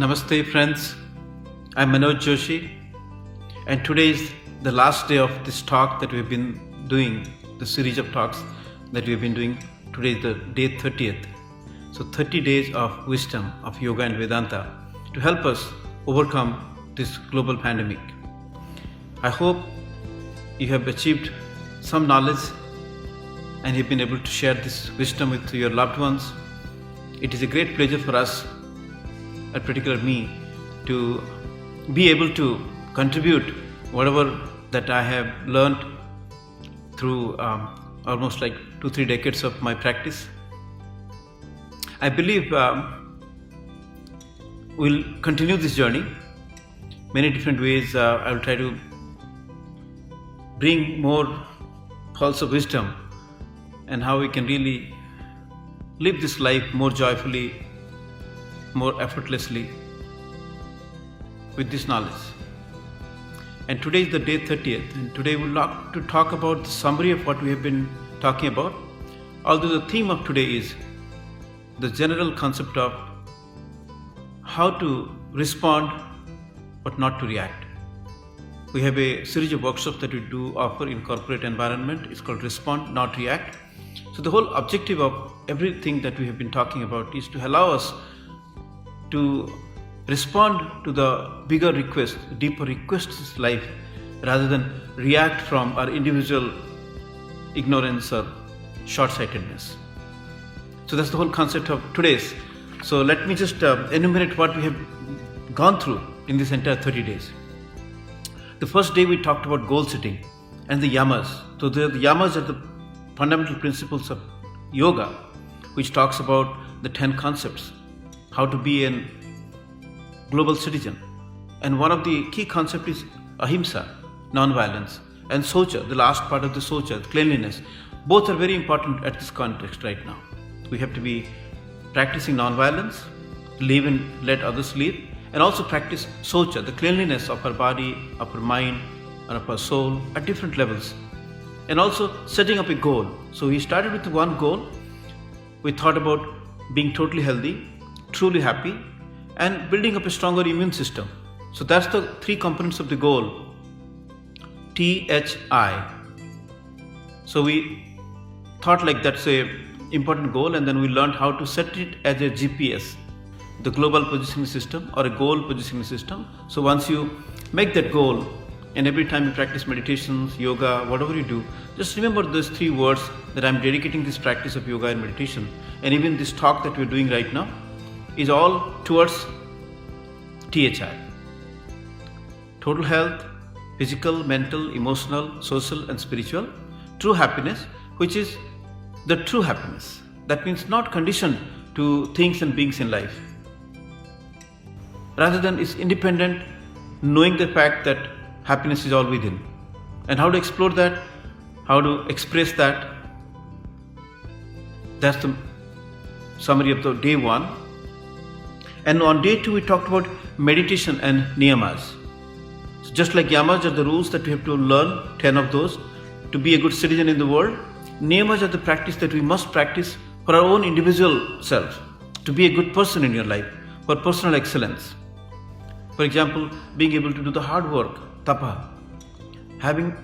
Namaste friends, I'm Manoj Joshi, and today is the last day of this talk that we've been doing, the series of talks that we've been doing. Today is the day 30th. So 30 days of wisdom of yoga and Vedanta to help us overcome this global pandemic. I hope you have achieved some knowledge and you've been able to share this wisdom with your loved ones. It is a great pleasure for us, in particular me, to be able to contribute whatever that I have learned through almost like 2-3 decades of my practice. I believe we'll continue this journey many different ways. I will try to bring more pulse of wisdom and how we can really live this life more joyfully, more effortlessly with this knowledge. And today is the day 30th, and today we'll like to talk about the summary of what we have been talking about, although the theme of today is the general concept of how to respond but not to react. We have a series of workshops that we do offer in corporate environment. It's called Respond, Not React. So the whole objective of everything that we have been talking about is to allow us to respond to the bigger request, deeper requests in life, rather than react from our individual ignorance or short-sightedness. So that's the whole concept of today's. So let me just enumerate what we have gone through in this entire 30 days. The first day we talked about goal setting and the yamas. So the yamas are the fundamental principles of yoga, which talks about the 10 concepts, how to be a global citizen. And one of the key concepts is ahimsa, non-violence, and socha, the last part of the socha, cleanliness. Both are very important at this context right now. We have to be practicing non-violence, live and let others live, and also practice socha, the cleanliness of our body, of our mind, and of our soul at different levels. And also setting up a goal. So we started with one goal. We thought about being totally healthy, truly happy, and building up a stronger immune system. So that's the 3 components of the goal, THI. So we thought like that's a important goal, and then we learned how to set it as a GPS, the global positioning system or a goal positioning system. So once you make that goal, and every time you practice meditations, yoga, whatever you do, just remember those 3 words that I'm dedicating this practice of yoga and meditation. And even this talk that we're doing right now is all towards THI. Total health, physical, mental, emotional, social, and spiritual. True happiness, which is the true happiness. That means not conditioned to things and beings in life. Rather than it's independent, knowing the fact that happiness is all within. And how to explore that, how to express that, that's the summary of the day 1. And on day 2 we talked about meditation and niyamas. So just like yamas are the rules that we have to learn, 10 of those, to be a good citizen in the world, niyamas are the practice that we must practice for our own individual self, to be a good person in your life, for personal excellence. For example, being able to do the hard work, tapa, having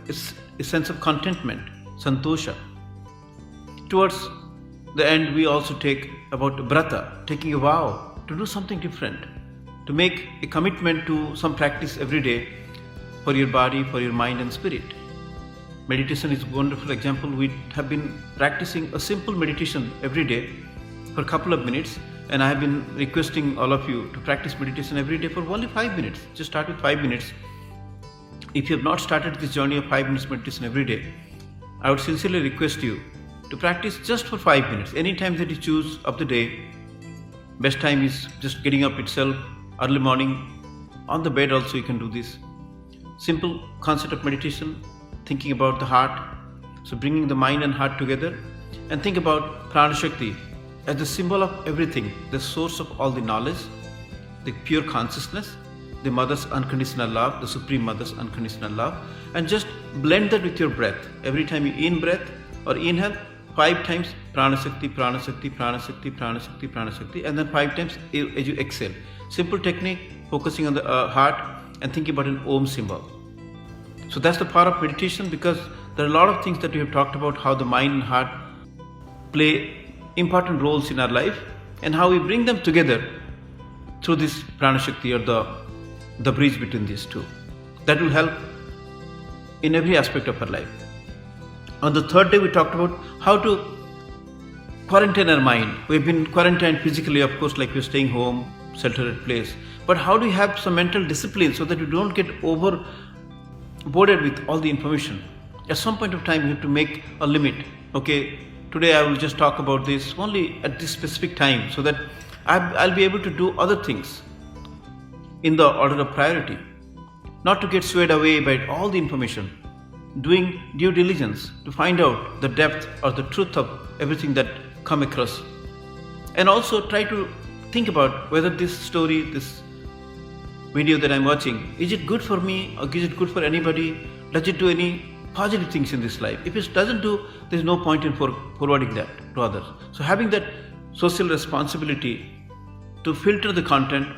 a sense of contentment, santosha. Towards the end, we also take about brata, taking a vow to do something different, to make a commitment to some practice every day for your body, for your mind and spirit. Meditation is a wonderful example. We have been practicing a simple meditation every day for a couple of minutes, and I have been requesting all of you to practice meditation every day for only 5 minutes. Just start with 5 minutes. If you have not started this journey of 5 minutes meditation every day, I would sincerely request you to practice just for 5 minutes. Any time that you choose of the day, best time is just getting up itself, early morning, on the bed also you can do this. Simple concept of meditation, thinking about the heart. So bringing the mind and heart together, and think about Prana Shakti as the symbol of everything, the source of all the knowledge, the pure consciousness, the mother's unconditional love, the supreme mother's unconditional love, and just blend that with your breath. Every time you in breath or inhale, 5 times Prana Shakti, Prana Shakti, Prana Shakti, Prana Shakti, Prana Shakti, and then 5 times as you exhale. Simple technique, focusing on the heart and thinking about an Om symbol. So that's the power of meditation, because there are a lot of things that we have talked about, how the mind and heart play important roles in our life and how we bring them together through this Prana Shakti, or the bridge between these two. That will help in every aspect of our life. On the third day, we talked about how to quarantine our mind. We've been quarantined physically, of course, like we're staying home, sheltered place. But how do we have some mental discipline so that we don't get overboarded with all the information? At some point of time, you have to make a limit. Okay, today I will just talk about this only at this specific time, so that I'll be able to do other things in the order of priority. Not to get swayed away by all the information. Doing due diligence to find out the depth or the truth of everything that come across. And also try to think about whether this story, this video that I'm watching, is it good for me or is it good for anybody? Does it do any positive things in this life? If it doesn't do, there's no point in forwarding that to others. So having that social responsibility to filter the content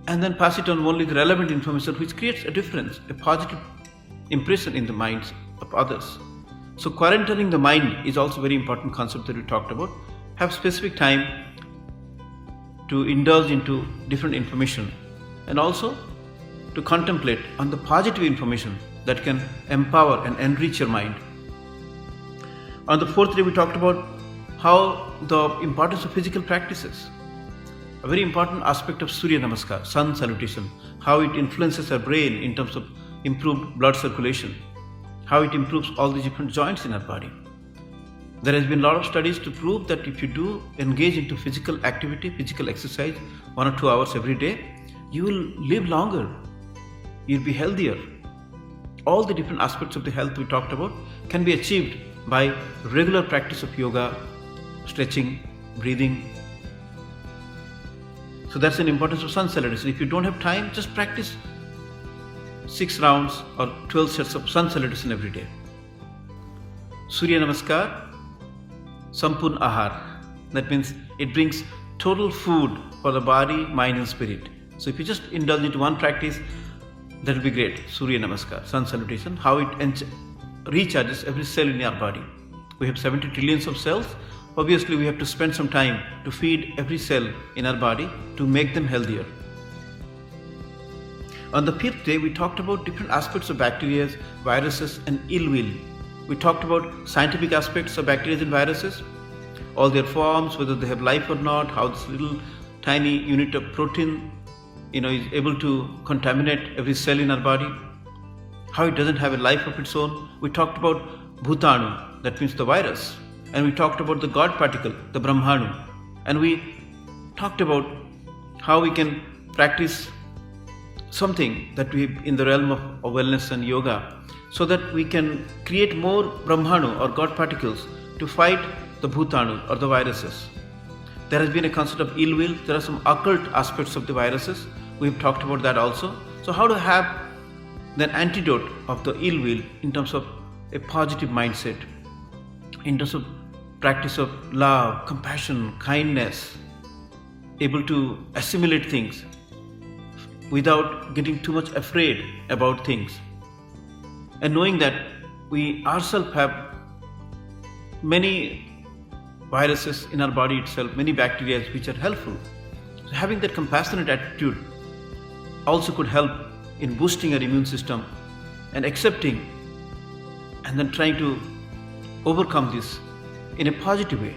and then pass it on only the relevant information which creates a difference, a positive impression in the minds of others. So quarantining the mind is also a very important concept that we talked about. Have specific time to indulge into different information and also to contemplate on the positive information that can empower and enrich your mind. On the fourth day, we talked about how the importance of physical practices. A very important aspect of Surya Namaskar, sun salutation, how it influences our brain in terms of improved blood circulation, how it improves all the different joints in our body. There has been a lot of studies to prove that if you do engage into physical activity, physical exercise, 1 or 2 hours every day, you will live longer, you'll be healthier. All the different aspects of the health we talked about can be achieved by regular practice of yoga, stretching, breathing. So that's an importance of sun salutation. If you don't have time, just practice 6 rounds or 12 sets of sun salutation every day. Surya Namaskar, Sampurna Ahar. That means it brings total food for the body, mind and spirit. So if you just indulge into one practice, that will be great. Surya Namaskar, sun salutation, how it recharges every cell in our body. We have 70 trillions of cells. Obviously, we have to spend some time to feed every cell in our body to make them healthier. On the fifth day, we talked about different aspects of bacteria, viruses and ill will. We talked about scientific aspects of bacteria and viruses, all their forms, whether they have life or not, how this little tiny unit of protein is able to contaminate every cell in our body, how it doesn't have a life of its own. We talked about Bhutanu, that means the virus, and we talked about the God particle, the Brahmanu, and we talked about how we can practice something that we in the realm of wellness and yoga, so that we can create more Brahmanu or God particles to fight the Bhutanu or the viruses. There has been a concept of ill will. There are some occult aspects of the viruses. We've talked about that also. So how to have the antidote of the ill will in terms of a positive mindset, in terms of practice of love, compassion, kindness, able to assimilate things without getting too much afraid about things, and knowing that we ourselves have many viruses in our body itself, many bacteria which are helpful. So having that compassionate attitude also could help in boosting our immune system and accepting and then trying to overcome this in a positive way.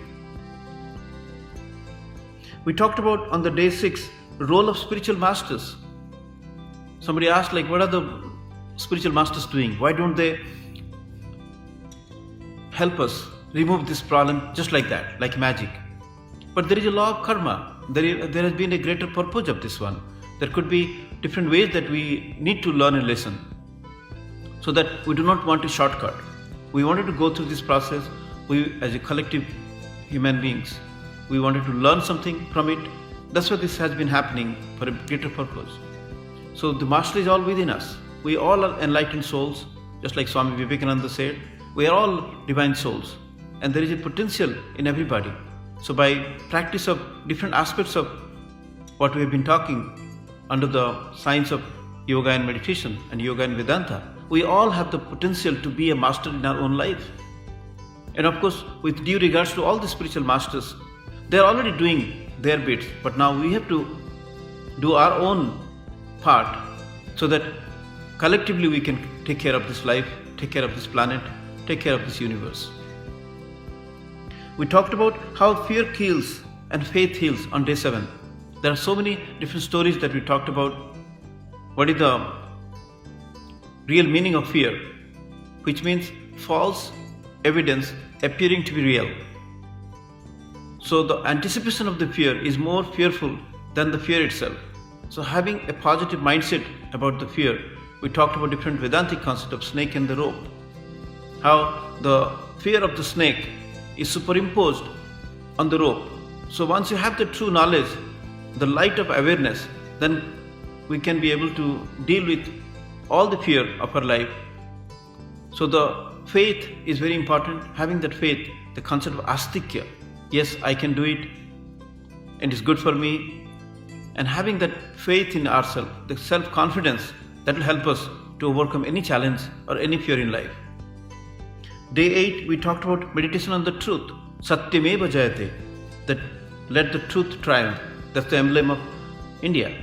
We talked about on the day 6 role of spiritual masters. Somebody asked, what are the spiritual masters doing? Why don't they help us remove this problem just like that, like magic? But there is a law of karma. There has been a greater purpose of this one. There could be different ways that we need to learn a lesson, so that we do not want a shortcut. We wanted to go through this process. We, as a collective human beings, we wanted to learn something from it. That's why this has been happening for a greater purpose. So the master is all within us. We all are enlightened souls, just like Swami Vivekananda said. We are all divine souls. and there is a potential in everybody. So by practice of different aspects of what we have been talking under the science of yoga and meditation and yoga and Vedanta, we all have the potential to be a master in our own life. And of course, with due regards to all the spiritual masters, they are already doing their bits, but now we have to do our own part so that collectively we can take care of this life, take care of this planet, take care of this universe. We talked about how fear kills and faith heals on day 7. There are so many different stories that we talked about. What is the real meaning of fear? Which means false evidence appearing to be real. So the anticipation of the fear is more fearful than the fear itself. So having a positive mindset about the fear, we talked about different Vedantic concept of snake and the rope. How the fear of the snake is superimposed on the rope. So once you have the true knowledge, the light of awareness, then we can be able to deal with all the fear of our life. So the faith is very important. Having that faith, the concept of astikya, yes, I can do it and it's good for me. And having that faith in ourselves, the self-confidence, that will help us to overcome any challenge or any fear in life. Day 8, we talked about meditation on the truth. Satyameva Jayate, that let the truth triumph. That's the emblem of India,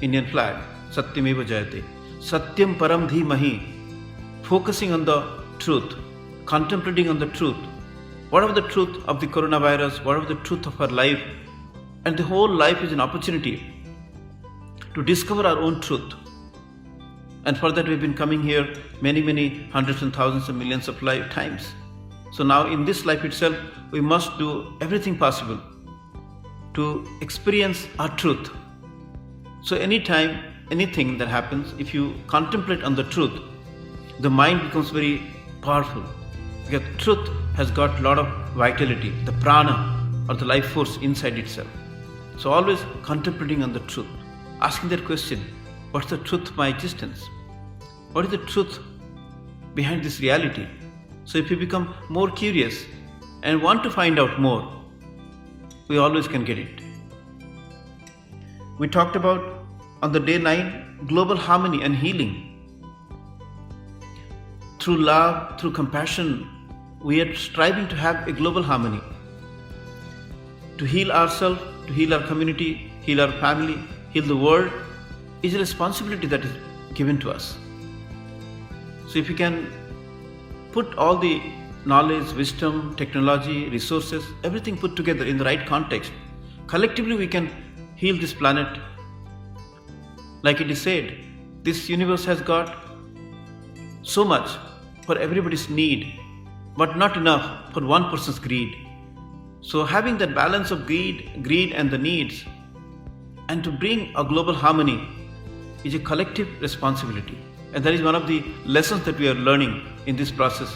Indian flag. Satyameva Jayate. Satyam Param Dhimahi, focusing on the truth, contemplating on the truth. Whatever the truth of the coronavirus, whatever the truth of our life, and the whole life is an opportunity to discover our own truth. And for that we've been coming here many hundreds and thousands and millions of lifetimes. So now in this life itself, we must do everything possible to experience our truth. So anytime, anything that happens, if you contemplate on the truth, the mind becomes very powerful. Because truth has got a lot of vitality, the prana or the life force inside itself. So always contemplating on the truth, asking that question, what's the truth of my existence? What is the truth behind this reality? So if you become more curious and want to find out more, we always can get it. We talked about on the day 9, global harmony and healing. Through love, through compassion, we are striving to have a global harmony. To heal ourselves, to heal our community, heal our family, heal the world is a responsibility that is given to us. So if we can put all the knowledge, wisdom, technology, resources, everything put together in the right context, collectively we can heal this planet. Like it is said, this universe has got so much for everybody's need, but not enough for one person's greed. So having that balance of greed and the needs, and to bring a global harmony is a collective responsibility. And that is one of the lessons that we are learning in this process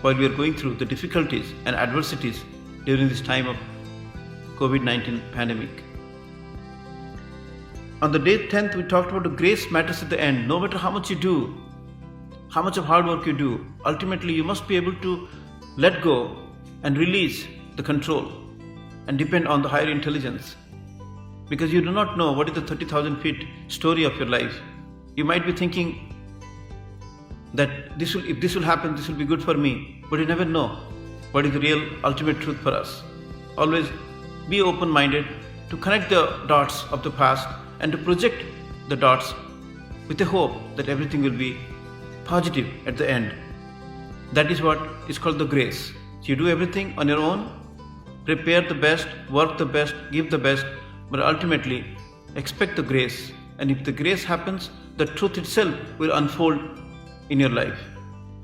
while we are going through the difficulties and adversities during this time of COVID-19 pandemic. On the day 10th, we talked about the grace matters at the end. No matter how much you do, how much of hard work you do, ultimately you must be able to let go and release the control and depend on the higher intelligence. Because you do not know what is the 30,000 feet story of your life. You might be thinking that if this will happen, this will be good for me, but you never know what is the real ultimate truth for us. Always be open-minded to connect the dots of the past and to project the dots with the hope that everything will be positive at the end. That is what is called the grace. So you do everything on your own, prepare the best, work the best, give the best, but ultimately expect the grace. And if the grace happens, the truth itself will unfold in your life.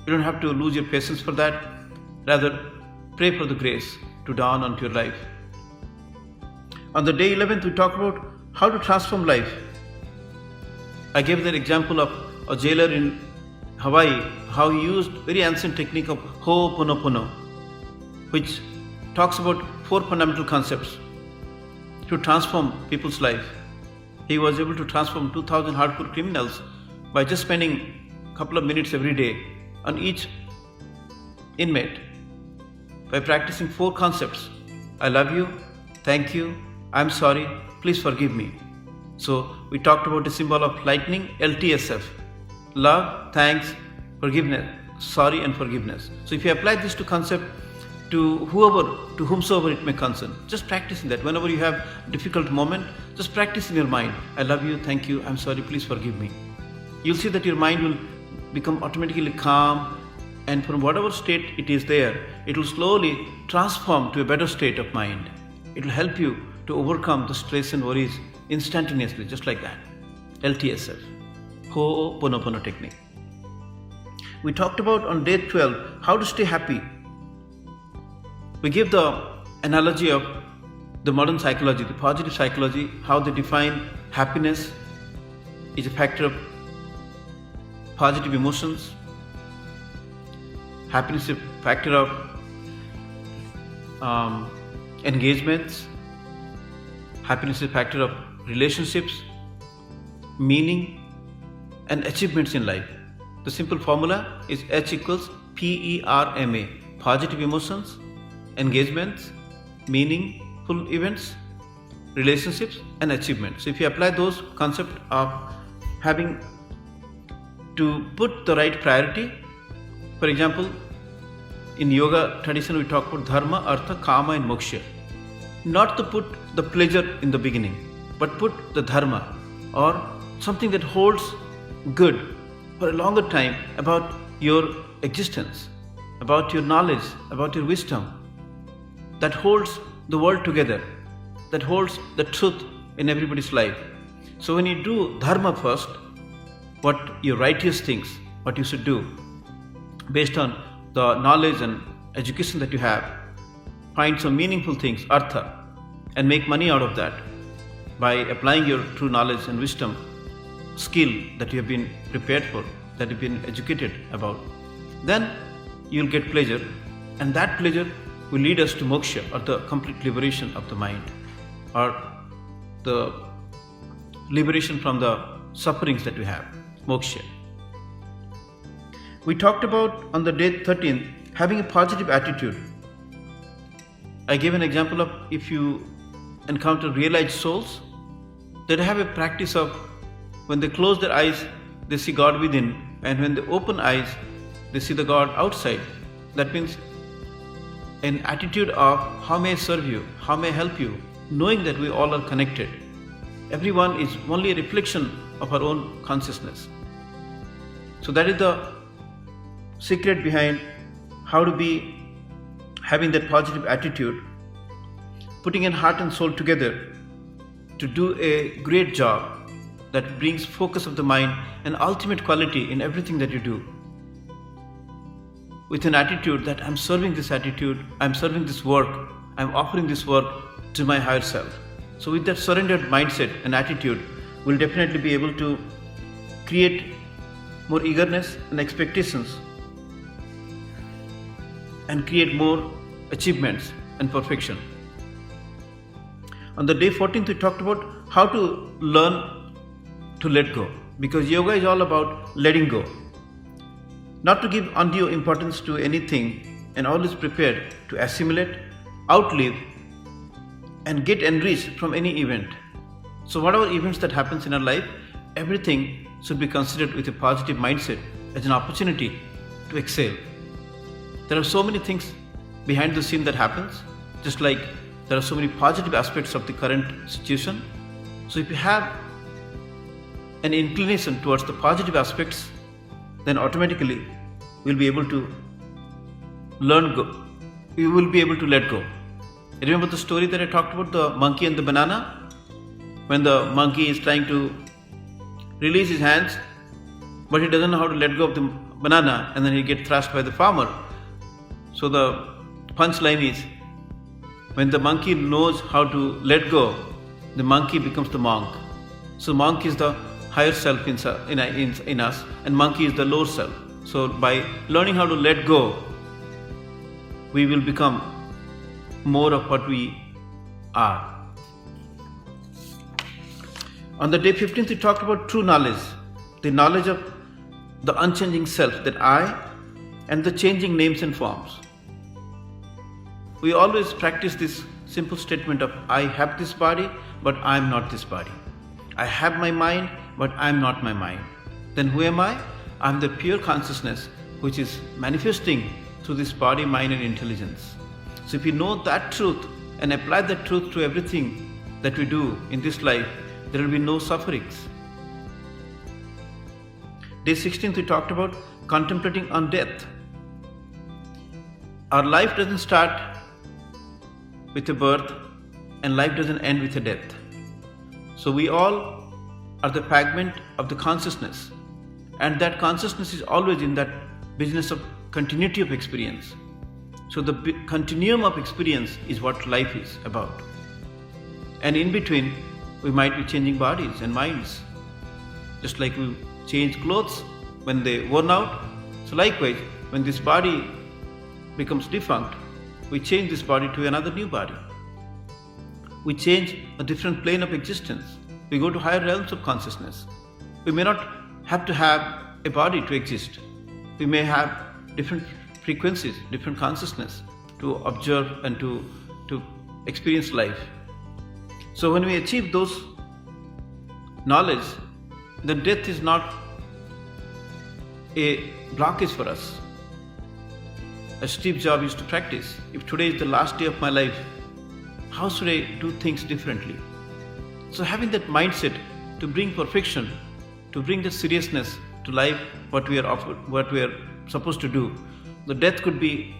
You don't have to lose your patience for that. Rather, pray for the grace to dawn onto your life. On the day 11th, we talked about how to transform life. I gave that example of a jailer in Hawaii, how he used very ancient technique of Ho'oponopono, which talks about 4 fundamental concepts to transform people's life. He was able to transform 2,000 hardcore criminals by just spending a couple of minutes every day on each inmate. by practicing 4 concepts: I love you, thank you, I'm sorry, please forgive me. So we talked about the symbol of lightning, LTSF: love, thanks, forgiveness, sorry and forgiveness. So if you apply this to concept to whomsoever it may concern, just practicing that. Whenever you have difficult moment, just practice in your mind: I love you, thank you, I'm sorry, please forgive me. You'll see that your mind will become automatically calm, and from whatever state it is there, it will slowly transform to a better state of mind. It will help you to overcome the stress and worries instantaneously, just like that. LTSF, Ho'oponopono technique. We talked about on day 12 how to stay happy. We give the analogy of the modern psychology, the positive psychology, how they define happiness is a factor of positive emotions. Happiness is a factor of engagements. Happiness is a factor of relationships, meaning, and achievements in life. The simple formula is H equals PERMA: positive emotions, engagements, meaningful events, relationships, and achievements. So if you apply those concepts of having to put the right priority, for example, in yoga tradition we talk about dharma, artha, kama and moksha. Not to put the pleasure in the beginning, but put the dharma or something that holds good for a longer time about your existence, about your knowledge, about your wisdom, that holds the world together, that holds the truth in everybody's life. So when you do dharma first, what your righteous things, what you should do based on the knowledge and education that you have, find some meaningful things, artha, and make money out of that by applying your true knowledge and wisdom, skill that you have been prepared for, that you've been educated about. Then you'll get pleasure, and that pleasure will lead us to moksha, or the complete liberation of the mind, or the liberation from the sufferings that we have, moksha. We talked about on the day 13 having a positive attitude. I gave an example of if you encounter realized souls that have a practice of when they close their eyes, they see God within, and when they open eyes, they see the God outside. That means an attitude of how may I serve you, how may I help you, knowing that we all are connected. Everyone is only a reflection of our own consciousness. So that is the secret behind how to be having that positive attitude, putting in heart and soul together to do a great job that brings focus of the mind and ultimate quality in everything that you do. With an attitude that I'm serving this attitude, I'm serving this work, I'm offering this work to my higher self. So with that surrendered mindset and attitude, we'll definitely be able to create more eagerness and expectations and create more achievements and perfection. On the day 14th, we talked about how to learn to let go, because yoga is all about letting go. Not to give undue importance to anything, and always prepared to assimilate, outlive, and get enriched from any event. So whatever events that happens in our life, everything should be considered with a positive mindset as an opportunity to excel. There are so many things behind the scene that happens, just like there are so many positive aspects of the current situation. So if you have an inclination towards the positive aspects, then automatically we'll be able to learn go. We will be able to let go. Remember the story that I talked about, the monkey and the banana? When the monkey is trying to release his hands, but he doesn't know how to let go of the banana, and then he gets thrashed by the farmer. So the punchline is, when the monkey knows how to let go, the monkey becomes the monk. So monk is the higher self in us, and monkey is the lower self. So by learning how to let go, we will become more of what we are. On the day 15th, we talked about true knowledge, the knowledge of the unchanging self, that I, and the changing names and forms. we always practice this simple statement of I have this body, but I am not this body. I have my mind, but I am not my mind. Then who am I? I am the pure consciousness which is manifesting through this body, mind and intelligence. So if we know that truth and apply that truth to everything that we do in this life, there will be no sufferings. Day 16th we talked about contemplating on death. Our life doesn't start with a birth and life doesn't end with a death. So we all are the fragment of the consciousness, and that consciousness is always in that business of continuity of experience. So the continuum of experience is what life is about. And in between, we might be changing bodies and minds. Just like we change clothes when they worn out, so likewise, when this body becomes defunct, we change this body to another new body. We change a different plane of existence. We go to higher realms of consciousness. We may not have to have a body to exist. We may have different frequencies, different consciousness to observe and to experience life. So when we achieve those knowledge, then death is not a blockage for us. As Steve Jobs used to practice, if today is the last day of my life, how should I do things differently? So having that mindset to bring perfection, to bring the seriousness to life, what we are supposed to do, the death could be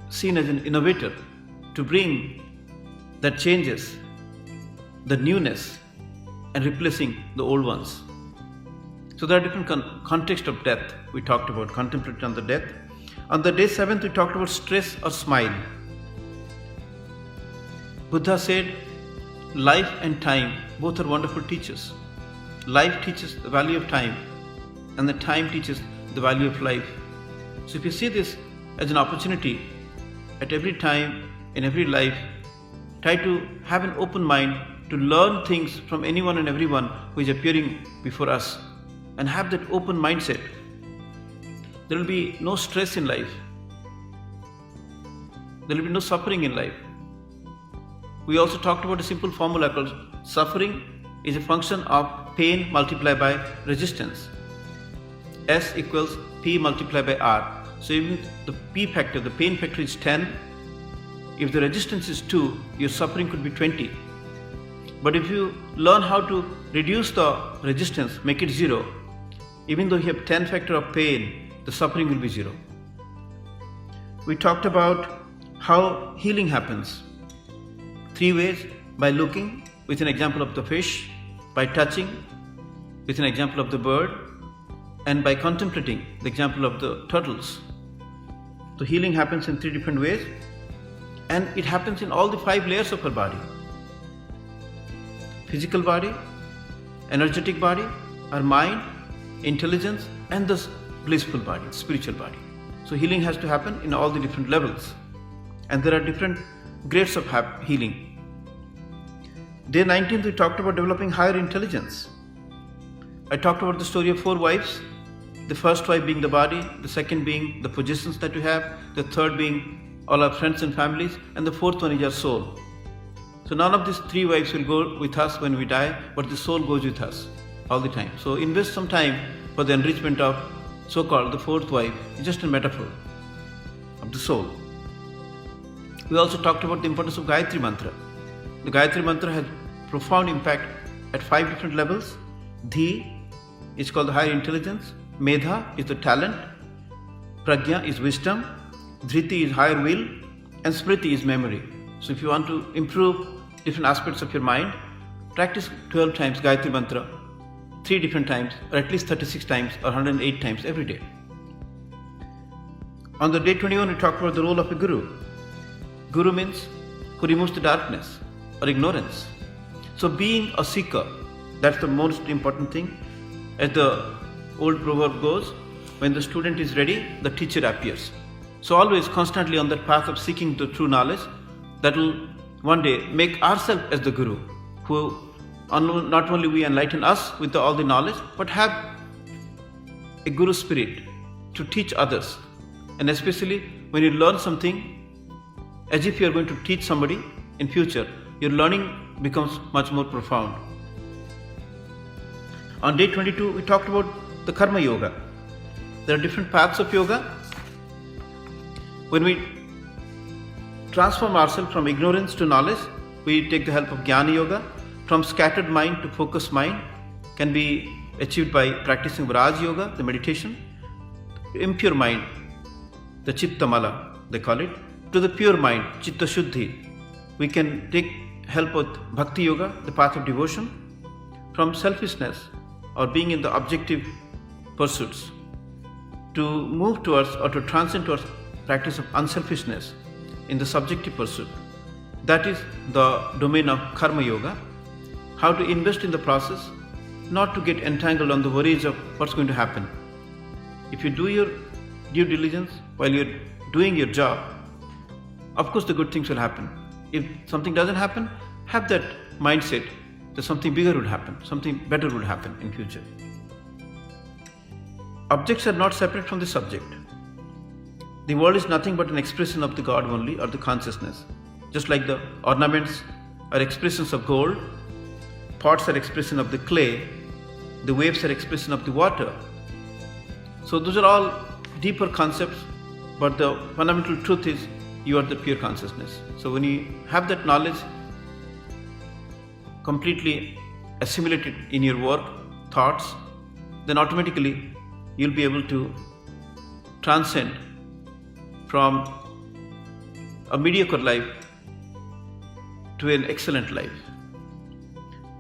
seen as an innovator to bring that changes, the newness, and replacing the old ones. So there are different contexts of death. We talked about contemplating on the death. On the day 7th, we talked about stress or smile. Buddha said, life and time both are wonderful teachers. Life teaches the value of time, and the time teaches the value of life. So if you see this as an opportunity, at every time, in every life, try to have an open mind to learn things from anyone and everyone who is appearing before us, and have that open mindset. There will be no stress in life. There will be no suffering in life. We also talked about a simple formula called suffering is a function of pain multiplied by resistance. S equals P multiplied by R. So even the P factor, the pain factor is 10. If the resistance is 2, your suffering could be 20. But if you learn how to reduce the resistance, make it 0, even though you have 10 factor of pain, the suffering will be 0. We talked about how healing happens. 3 ways: by looking, with an example of the fish, by touching, with an example of the bird, and by contemplating, the example of the turtles. So healing happens in 3 different ways, and it happens in all the 5 layers of our body. Physical body, energetic body, our mind, intelligence, and the blissful body, spiritual body. So healing has to happen in all the different levels, and there are different grades of healing. Day 19th, we talked about developing higher intelligence. I talked about the story of 4 wives. The first wife being the body, the second being the possessions that we have, the third being all our friends and families, and the fourth one is our soul. So none of these 3 wives will go with us when we die, but the soul goes with us all the time. So invest some time for the enrichment of so-called the 4th wife. It's just a metaphor of the soul. We also talked about the importance of Gayatri Mantra. The Gayatri Mantra has profound impact at 5 different levels. Dhi is called the higher intelligence. Medha is the talent. Prajna is wisdom. Dhriti is higher will. And Smriti is memory. So if you want to improve different aspects of your mind, practice 12 times Gayatri Mantra, 3 different times, or at least 36 times or 108 times every day. On the day 21, we talked about the role of a guru. Guru means who removes the darkness or ignorance. So being a seeker, that's the most important thing. As the old proverb goes, when the student is ready, the teacher appears. So always constantly on that path of seeking the true knowledge, that will one day make ourselves as the guru, who not only we enlighten us with all the knowledge, but have a guru spirit to teach others. And especially when you learn something, as if you are going to teach somebody in future. Your learning becomes much more profound. On day 22, we talked about the Karma Yoga. There are different paths of yoga. When we transform ourselves from ignorance to knowledge, we take the help of Jnana Yoga. From scattered mind to focused mind can be achieved by practicing Raj Yoga, the meditation. Impure mind, the Chitta Mala, they call it, to the pure mind, Chitta Shuddhi. We can take help with Bhakti Yoga, the path of devotion. From selfishness or being in the objective pursuits to move towards or to transcend towards practice of unselfishness in the subjective pursuit. That is the domain of Karma Yoga. How to invest in the process, not to get entangled on the worries of what's going to happen. If you do your due diligence while you're doing your job, of course the good things will happen. If something doesn't happen, have that mindset that something bigger would happen, something better would happen in future. Objects are not separate from the subject. The world is nothing but an expression of the God only, or the consciousness. Just like the ornaments are expressions of gold, pots are expression of the clay, the waves are expression of the water. So those are all deeper concepts, but the fundamental truth is you are the pure consciousness. So when you have that knowledge completely assimilated in your work, thoughts, then automatically you'll be able to transcend from a mediocre life to an excellent life.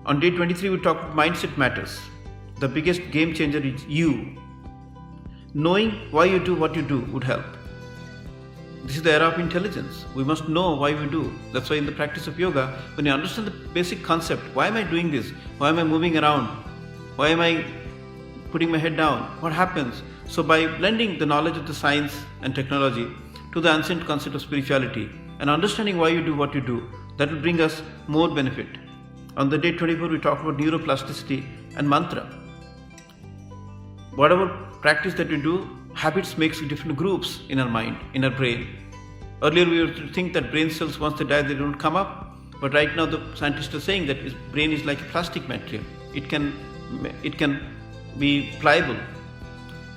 On day 23, we talked about mindset matters. The biggest game changer is you. Knowing why you do what you do would help. This is the era of intelligence. We must know why we do. That's why in the practice of yoga, when you understand the basic concept, why am I doing this? Why am I moving around? Why am I putting my head down? What happens? So by blending the knowledge of the science and technology to the ancient concept of spirituality and understanding why you do what you do, that will bring us more benefit. On the day 24, we talked about neuroplasticity and mantra. Whatever practice that we do, habits makes different groups in our mind, in our brain. Earlier we used to think that brain cells, once they die, they don't come up. But right now the scientists are saying that his brain is like a plastic material. It can be pliable.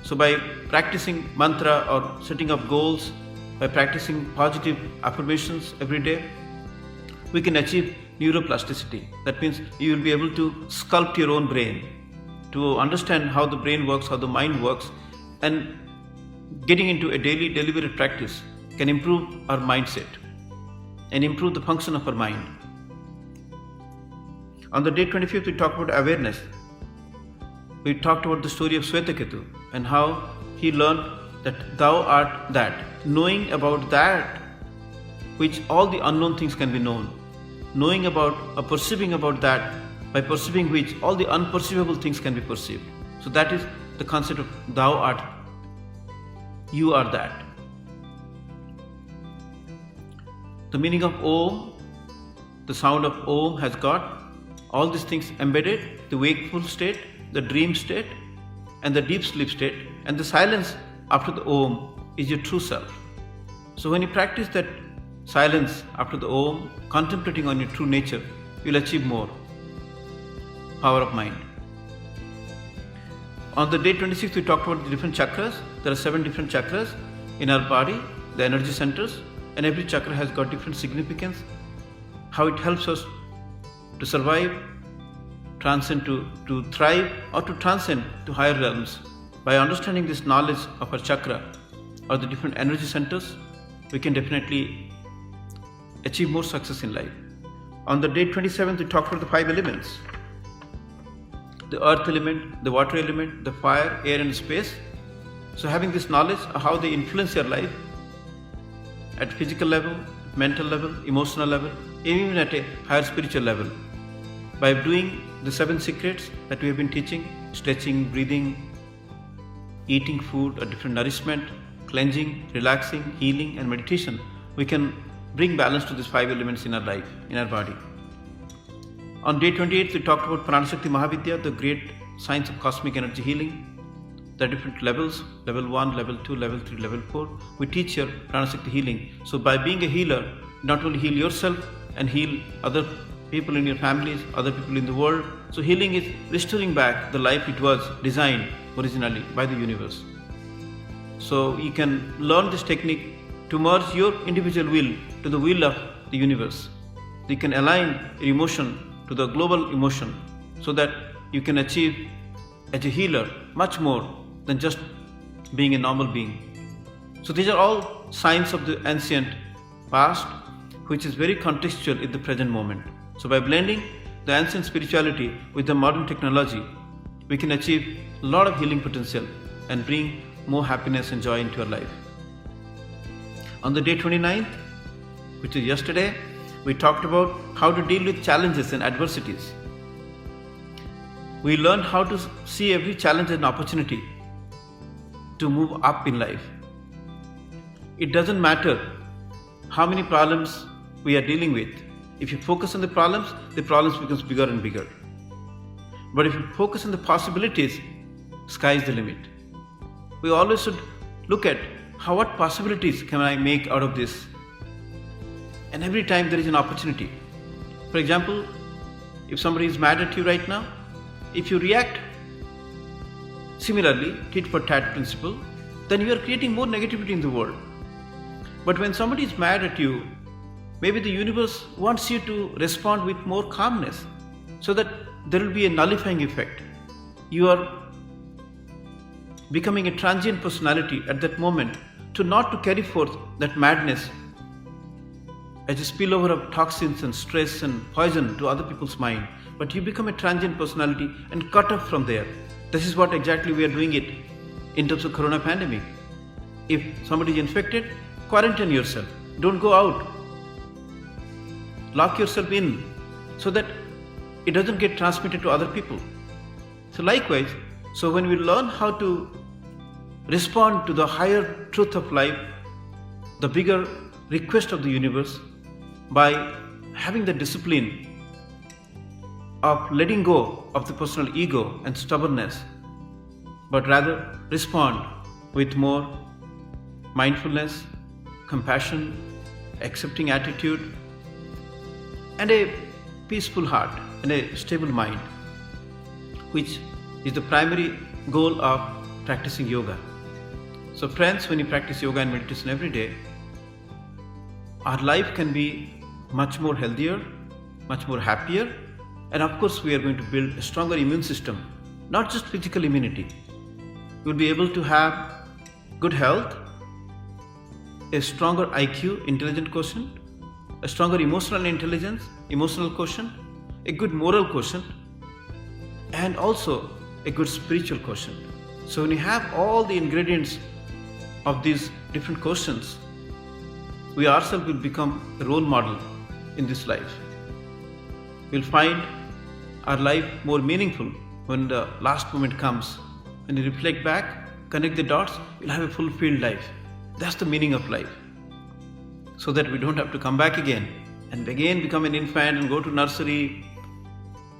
So by practicing mantra or setting up goals, by practicing positive affirmations every day, we can achieve neuroplasticity. That means you will be able to sculpt your own brain, to understand how the brain works, how the mind works, and getting into a daily deliberate practice can improve our mindset and improve the function of our mind. On the day 25th, we talked about awareness. We talked about the story of Swetaketu and how he learned that thou art that, knowing about that which all the unknown things can be known, knowing about or perceiving about that by perceiving which all the unperceivable things can be perceived. So that is the concept of thou art, you are that. The meaning of Om, the sound of Om has got all these things embedded, the wakeful state, the dream state, and the deep sleep state, and the silence after the Om is your true self. So when you practice that silence after the Om, contemplating on your true nature, you will achieve more power of mind. On the day 26th, we talked about the different chakras. There are 7 different chakras in our body, the energy centers, and every chakra has got different significance, how it helps us to survive, transcend to thrive, or to transcend to higher realms. By understanding this knowledge of our chakra or the different energy centers, we can definitely achieve more success in life. On the day 27th, we talked about the 5 elements. The earth element, the water element, the fire, air and space. So having this knowledge of how they influence your life at physical level, mental level, emotional level, even at a higher spiritual level. By doing the 7 secrets that we have been teaching, stretching, breathing, eating food, a different nourishment, cleansing, relaxing, healing and meditation, we can bring balance to these 5 elements in our life, in our body. On day 28th, we talked about Pranashakti Mahavidya, the great science of cosmic energy healing. There are different levels, level 1, level 2, level 3, level 4. We teach here Pranashakti healing. So by being a healer, not only heal yourself and heal other people in your families, other people in the world. So healing is restoring back the life it was designed originally by the universe. So you can learn this technique to merge your individual will to the will of the universe. You can align your emotion to the global emotion so that you can achieve as a healer much more than just being a normal being. So these are all signs of the ancient past, which is very contextual in the present moment. So by blending the ancient spirituality with the modern technology, we can achieve a lot of healing potential and bring more happiness and joy into our life. On the day 29th, which is yesterday, we talked about how to deal with challenges and adversities. We learned how to see every challenge as an opportunity to move up in life. It doesn't matter how many problems we are dealing with. If you focus on the problems becomes bigger and bigger. But if you focus on the possibilities, sky is the limit. We always should look at what possibilities can I make out of this. And every time there is an opportunity. For example, if somebody is mad at you right now, if you react similarly, tit for tat principle, then you are creating more negativity in the world. But when somebody is mad at you, maybe the universe wants you to respond with more calmness so that there will be a nullifying effect. You are becoming a transient personality at that moment to not to carry forth that madness as a spillover of toxins and stress and poison to other people's mind, but you become a transient personality and cut off from there. This is what exactly we are doing it in terms of corona pandemic. If somebody is infected, quarantine yourself. Don't go out. Lock yourself in so that it doesn't get transmitted to other people. So likewise, so when we learn how to respond to the higher truth of life, the bigger request of the universe, by having the discipline of letting go of the personal ego and stubbornness, but rather respond with more mindfulness, compassion, accepting attitude, and a peaceful heart and a stable mind, which is the primary goal of practicing yoga. So friends, when you practice yoga and meditation every day, our life can be much more healthier, much more happier, and of course we are going to build a stronger immune system, not just physical immunity. We will be able to have good health, a stronger IQ, intelligent quotient, a stronger emotional intelligence, emotional quotient, a good moral quotient, and also a good spiritual quotient. So when you have all the ingredients of these different quotients, we ourselves will become a role model in this life. We'll find our life more meaningful when the last moment comes. When you reflect back, connect the dots, you'll have a fulfilled life. That's the meaning of life. So that we don't have to come back again and again become an infant and go to nursery.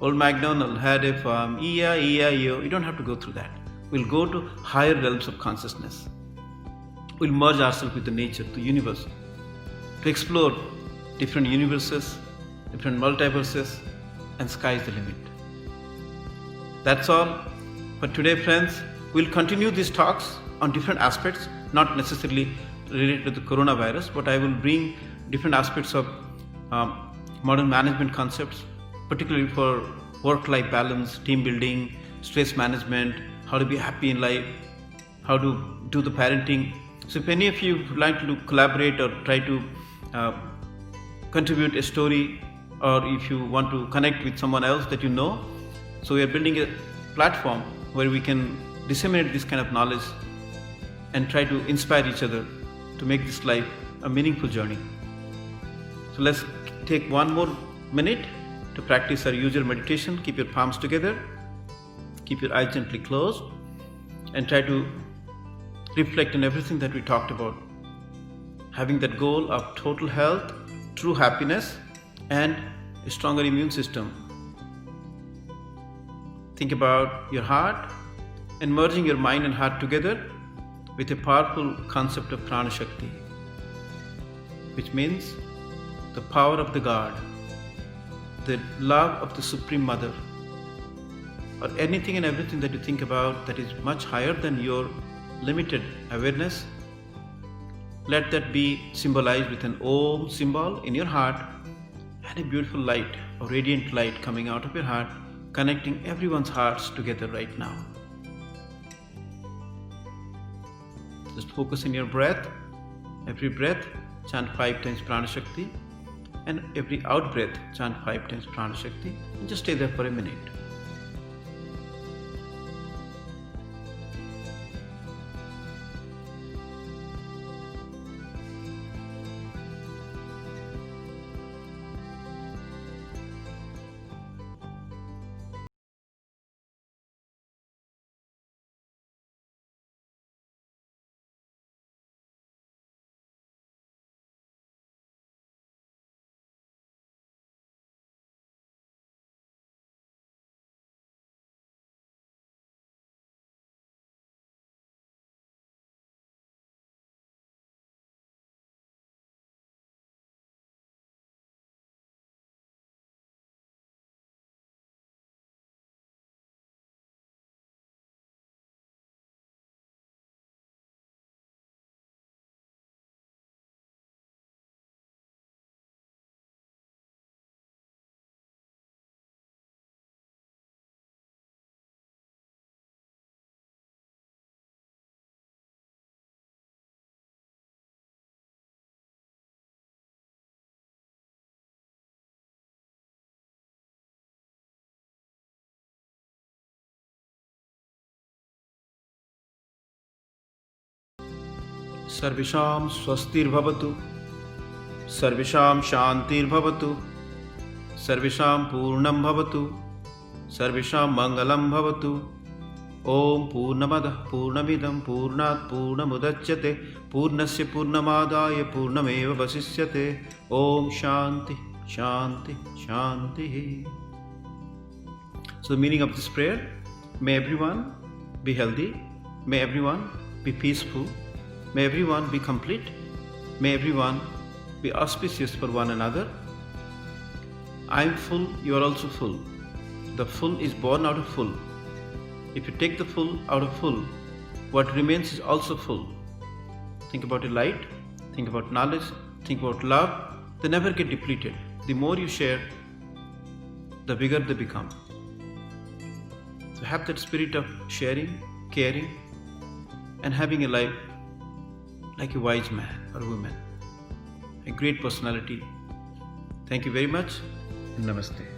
Old MacDonald had a farm, E-I-E-I-O. You don't have to go through that. We'll go to higher realms of consciousness. We'll merge ourselves with the nature, the universe, to explore different universes, different multiverses, and sky is the limit. That's all for today, friends. We'll continue these talks on different aspects, not necessarily related to the coronavirus, but I will bring different aspects of modern management concepts, particularly for work-life balance, team building, stress management, how to be happy in life, how to do the parenting. So if any of you would like to collaborate or try to contribute a story, or if you want to connect with someone else that you know, so we are building a platform where we can disseminate this kind of knowledge and try to inspire each other to make this life a meaningful journey. So let's take one more minute to practice our usual meditation. Keep your palms together, keep your eyes gently closed, and try to reflect on everything that we talked about. Having that goal of total health, true happiness, and a stronger immune system. Think about your heart, and merging your mind and heart together with a powerful concept of Prana Shakti, which means the power of the God, the love of the Supreme Mother, or anything and everything that you think about that is much higher than your limited awareness. Let that be symbolized with an Om symbol in your heart and a beautiful light or radiant light coming out of your heart, connecting everyone's hearts together right now. Just focus in your breath. Every breath, chant 5 times Prana Shakti, and every out breath, chant 5 times Prana Shakti, and just stay there for a minute. Sarvisham swastirvavatu, Sarvisham shantirvavatu, Sarvisham purnam bhavatu, Sarvisham mangalam bhavatu. Om Purnamadah Purnamidam Purnat Purnamudachyate Purnasya Purnamadaya Purnameva Vasishyate. Om Shanti Shanti Shanti. So the meaning of this prayer: may everyone be healthy, may everyone be peaceful, may everyone be complete, may everyone be auspicious for one another. I am full, you are also full. The full is born out of full. If you take the full out of full, what remains is also full. Think about a light, think about knowledge, think about love. They never get depleted. The more you share, the bigger they become. So have that spirit of sharing, caring, and having a life like a wise man or woman, a great personality. Thank you very much, and namaste.